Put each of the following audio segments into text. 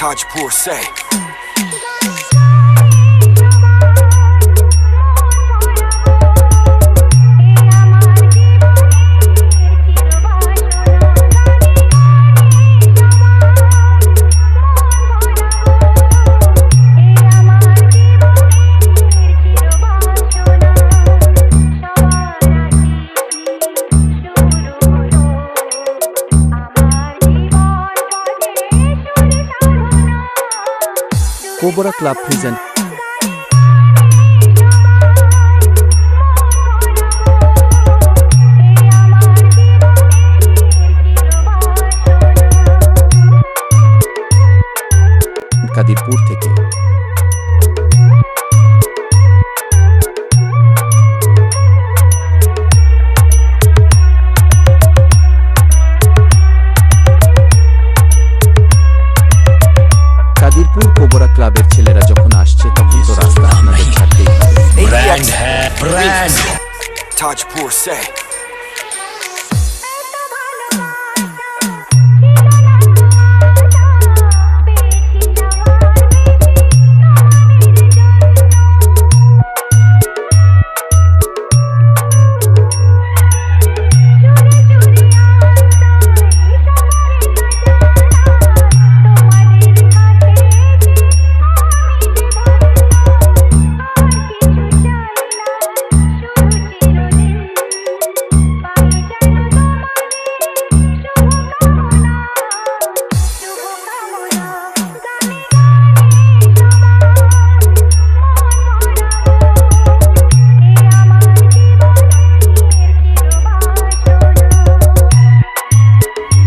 Tajpur say. Cobra Club present Kadirpur থেকে Kadirpur cobra ক্লাবের ছেলেরা যখন আসছে তখন তো রাস্তা আপনাদের ছাড়তেই হবে। ব্র্যান্ড হ্যাঁ brand Tajpur say.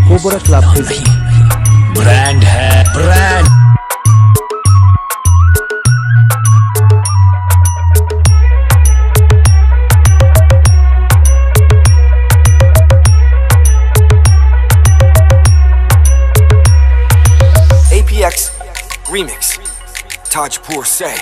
Cobra Club present brand है brand APX remix Tajpur say.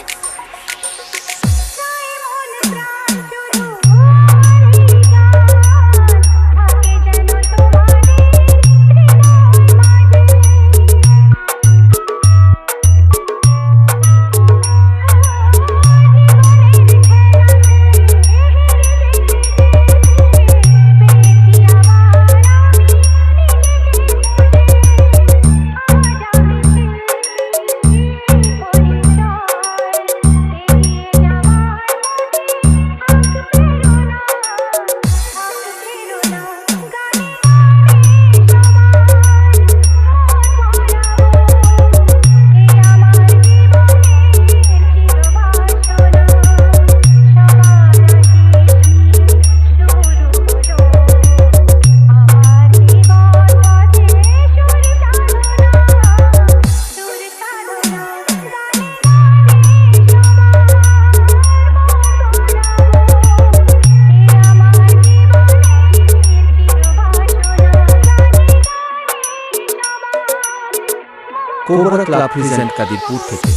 Cobra Club present Kadirpur থেকে